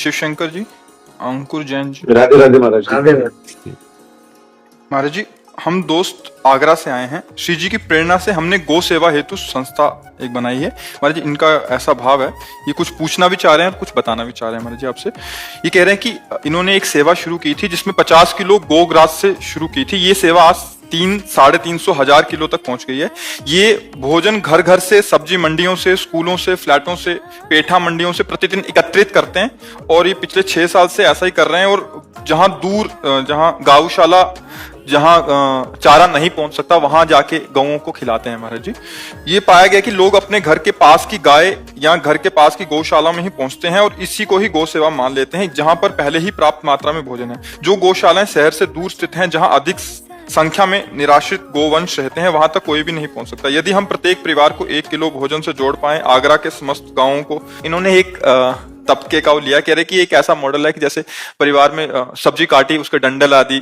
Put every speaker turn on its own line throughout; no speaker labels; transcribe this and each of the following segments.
शिव शंकर जी, अंकुर जैन जी।
राधे राधे महाराज।
महाराज जी, हम दोस्त आगरा से आए हैं। श्री जी की प्रेरणा से हमने गौ सेवा हेतु संस्था एक बनाई है। महाराज जी, इनका ऐसा भाव है, ये कुछ पूछना भी चाह रहे हैं और कुछ बताना भी चाह रहे हैं महाराज जी आपसे। ये कह रहे हैं कि इन्होंने एक सेवा शुरू की थी जिसमें 50 किलो गोग्रास से शुरू की थी। ये सेवा आज 300-350 किलो तक पहुंच गई है। ये भोजन घर घर से, सब्जी मंडियों से, स्कूलों से, फ्लैटों से, पेठा मंडियों से प्रतिदिन एकत्रित करते हैं और ये पिछले 6 साल से ऐसा ही कर रहे हैं। और जहां दूर, जहां गौशाला, जहां चारा नहीं पहुंच सकता, वहां जाके गौओं को खिलाते हैं महाराज जी। ये पाया गया कि लोग अपने घर के पास की गाय या घर के पास की गौशाला में ही पहुंचते हैं और इसी को ही गौ सेवा मान लेते हैं, जहां पर पहले ही प्राप्त मात्रा में भोजन है। जो गौशालाएं शहर से दूर स्थित हैं, जहां अधिक संख्या में निराश्रित गोवंश रहते हैं, वहां तक कोई भी नहीं पहुंच सकता। यदि हम प्रत्येक परिवार को 1 किलो भोजन से जोड़ पाए आगरा के समस्त गांवों को, इन्होंने एक तबके का लिया। कह रहे कि एक ऐसा मॉडल है कि जैसे परिवार में सब्जी काटी, उसके डंडल आदि,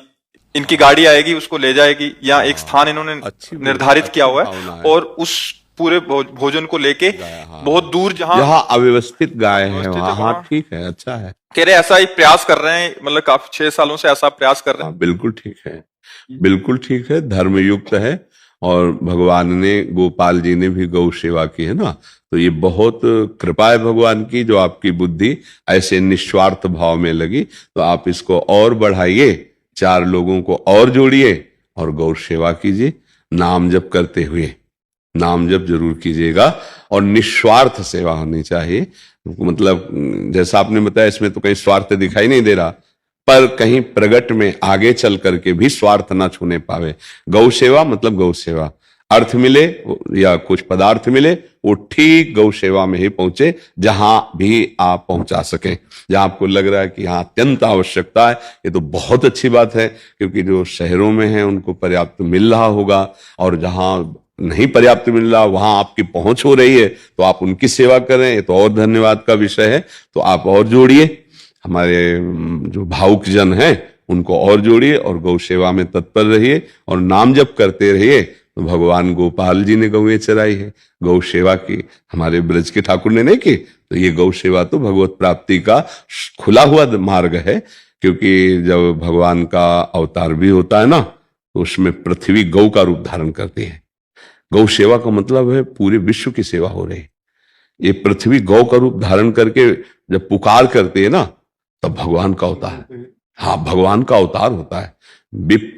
इनकी गाड़ी आएगी, उसको ले जाएगी, या एक स्थान इन्होंने निर्धारित किया हुआ है और उस पूरे भोजन को लेके बहुत दूर, जहां
अव्यवस्थित गाय है वहां, ठीक है, अच्छा है।
कह रहे ऐसा ही प्रयास कर रहे हैं, मतलब काफी 6 सालों से ऐसा प्रयास कर रहे हैं।
बिल्कुल ठीक है, बिल्कुल ठीक है, धर्मयुक्त है। और भगवान ने, गोपाल जी ने भी गौ सेवा की है ना, तो ये बहुत कृपा है भगवान की, जो आपकी बुद्धि ऐसे निस्वार्थ भाव में लगी। तो आप इसको और बढ़ाइए, 4 लोगों को और जोड़िए और गौ सेवा कीजिए। नाम जप करते हुए, नाम जप जरूर कीजिएगा और निस्वार्थ सेवा होनी चाहिए। मतलब जैसा आपने बताया, इसमें तो कहीं स्वार्थ दिखाई नहीं दे रहा, पर कहीं प्रगट में आगे चल करके भी स्वार्थ ना छूने पावे। गौ सेवा मतलब गौ सेवा, अर्थ मिले या कुछ पदार्थ मिले, वो ठीक गौ सेवा में ही पहुंचे, जहां भी आप पहुंचा सकें। जहां आपको लग रहा है कि हाँ अत्यंत आवश्यकता है, ये तो बहुत अच्छी बात है, क्योंकि जो शहरों में है उनको पर्याप्त मिल रहा होगा, और जहां नहीं पर्याप्त मिल रहा वहां आपकी पहुंच हो रही है, तो आप उनकी सेवा करें, ये तो और धन्यवाद का विषय है। तो आप और जोड़िए, हमारे जो भावुक जन हैं उनको और जोड़िए और गौ सेवा में तत्पर रहिए और नाम जप करते रहिए। तो भगवान गोपाल जी ने गौएं चराई है, गौ सेवा की हमारे ब्रज के ठाकुर ने नहीं की, तो ये गौ सेवा तो भगवत प्राप्ति का खुला हुआ मार्ग है। क्योंकि जब भगवान का अवतार भी होता है ना, तो उसमें पृथ्वी गौ का रूप धारण करती है। गौ सेवा का मतलब है पूरे विश्व की सेवा हो रही है। ये पृथ्वी गौ का रूप धारण करके जब पुकार करती है ना, तब भगवान का अवतार है। हाँ, भगवान का अवतार होता है।